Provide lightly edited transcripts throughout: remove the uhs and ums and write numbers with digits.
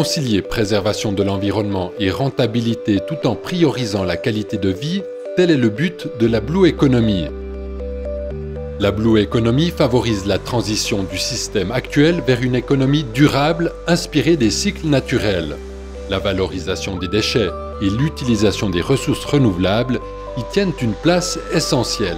concilier préservation de l'environnement et rentabilité tout en priorisant la qualité de vie, tel est le but de la Blue Economy. La Blue Economy favorise la transition du système actuel vers une économie durable inspirée des cycles naturels. La valorisation des déchets et l'utilisation des ressources renouvelables y tiennent une place essentielle.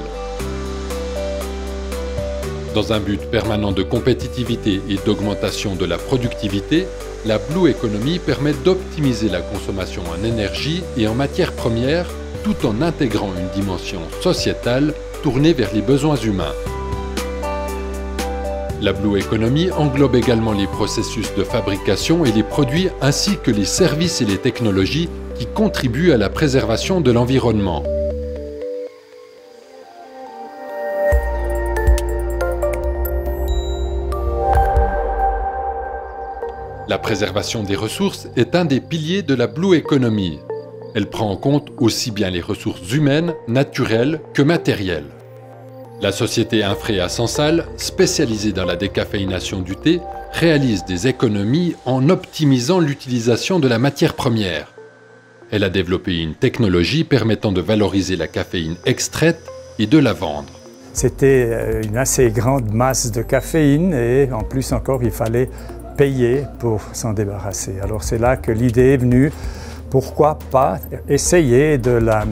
Dans un but permanent de compétitivité et d'augmentation de la productivité, la Blue Economy permet d'optimiser la consommation en énergie et en matières premières tout en intégrant une dimension sociétale tournée vers les besoins humains. La Blue Economy englobe également les processus de fabrication et les produits ainsi que les services et les technologies qui contribuent à la préservation de l'environnement. La préservation des ressources est un des piliers de la Blue Economy. Elle prend en compte aussi bien les ressources humaines, naturelles que matérielles. La société Infrea Sensal, spécialisée dans la décaféination du thé, réalise des économies en optimisant l'utilisation de la matière première. Elle a développé une technologie permettant de valoriser la caféine extraite et de la vendre. C'était une assez grande masse de caféine et en plus encore il fallait payer pour s'en débarrasser. Alors c'est là que l'idée est venue, pourquoi pas essayer de la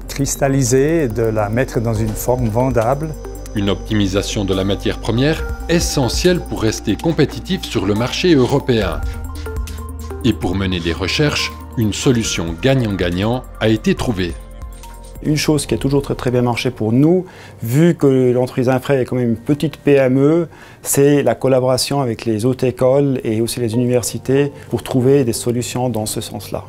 cristalliser, de la mettre dans une forme vendable. Une optimisation de la matière première essentielle pour rester compétitif sur le marché européen. Et pour mener des recherches, une solution gagnant-gagnant a été trouvée. Une chose qui a toujours très bien marché pour nous, vu que l'entreprise Infrea est quand même une petite PME, c'est la collaboration avec les hautes écoles et aussi les universités pour trouver des solutions dans ce sens-là.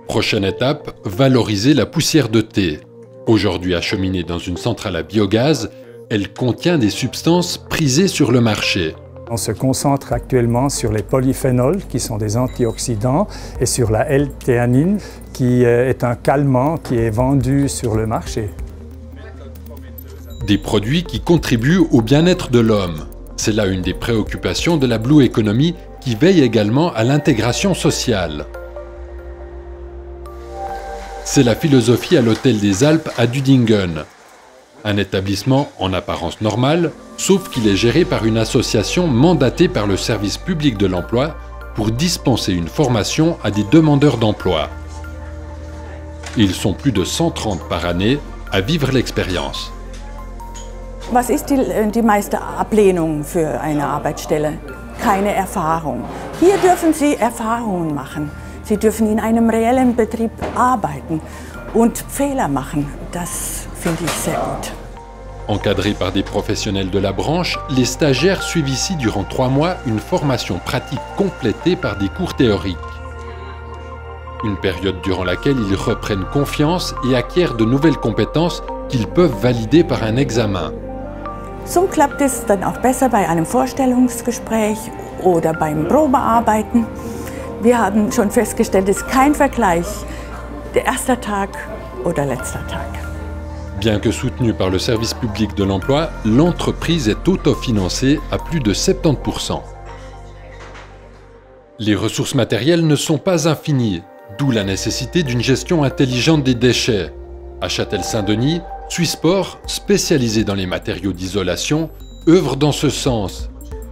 Prochaine étape, valoriser la poussière de thé. Aujourd'hui acheminée dans une centrale à biogaz, elle contient des substances prisées sur le marché. On se concentre actuellement sur les polyphénols, qui sont des antioxydants, et sur la L-théanine, qui est un calmant qui est vendu sur le marché. Des produits qui contribuent au bien-être de l'homme. C'est là une des préoccupations de la Blue Economy qui veille également à l'intégration sociale. C'est la philosophie à l'Hôtel des Alpes à Dudingen. Un établissement en apparence normal, sauf qu'il est géré par une association mandatée par le service public de l'emploi pour dispenser une formation à des demandeurs d'emploi. Ils sont plus de 130 par année à vivre l'expérience. Was ist die meiste Ablehnung für eine Arbeitsstelle? Keine Erfahrung. Hier dürfen Sie Erfahrungen machen. Sie dürfen in einem reellen Betrieb arbeiten und Fehler machen. Das finde ich sehr gut. Encadrés par des professionnels de la branche, les stagiaires suivent ici durant 3 mois une formation pratique complétée par des cours théoriques. Une période durant laquelle ils reprennent confiance et acquièrent de nouvelles compétences qu'ils peuvent valider par un examen. So klappt es dann auch besser bei einem Vorstellungsgespräch oder beim Probearbeiten. Wir haben schon festgestellt, es ist kein Vergleich, der erste Tag oder letzter Tag. Bien que soutenue par le service public de l'emploi, l'entreprise est autofinancée à plus de 70%. Les ressources matérielles ne sont pas infinies, d'où la nécessité d'une gestion intelligente des déchets. À Châtel-Saint-Denis, Swissport, spécialisé dans les matériaux d'isolation, œuvre dans ce sens.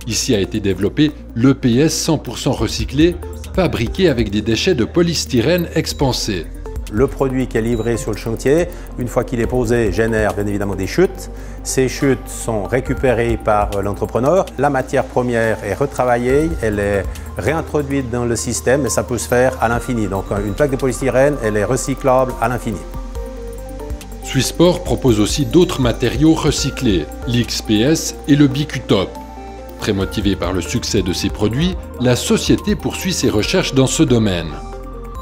Ici a été développé l'EPS 100% recyclé, fabriqué avec des déchets de polystyrène expansés. Le produit qui est livré sur le chantier, une fois qu'il est posé, génère bien évidemment des chutes. Ces chutes sont récupérées par l'entrepreneur. La matière première est retravaillée, elle est réintroduite dans le système et ça peut se faire à l'infini. Donc une plaque de polystyrène, elle est recyclable à l'infini. Swissport propose aussi d'autres matériaux recyclés, l'XPS et le Bicutop. Très motivée par le succès de ces produits, la société poursuit ses recherches dans ce domaine.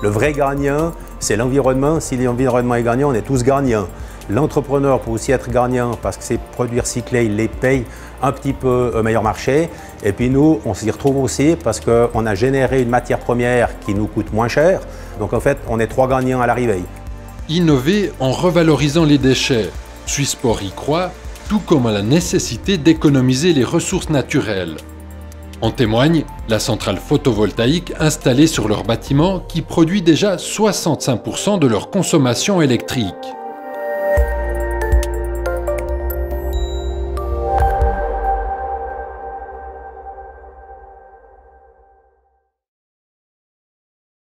Le vrai gagnant, c'est l'environnement. Si l'environnement est gagnant, on est tous gagnants. L'entrepreneur peut aussi être gagnant parce que ces produits recyclés, il les paye un petit peu au meilleur marché. Et puis nous, on s'y retrouve aussi parce qu'on a généré une matière première qui nous coûte moins cher. Donc en fait, on est 3 gagnants à l'arrivée. Innover en revalorisant les déchets. Swissport y croit, tout comme à la nécessité d'économiser les ressources naturelles. En témoigne la centrale photovoltaïque installée sur leur bâtiment qui produit déjà 65% de leur consommation électrique.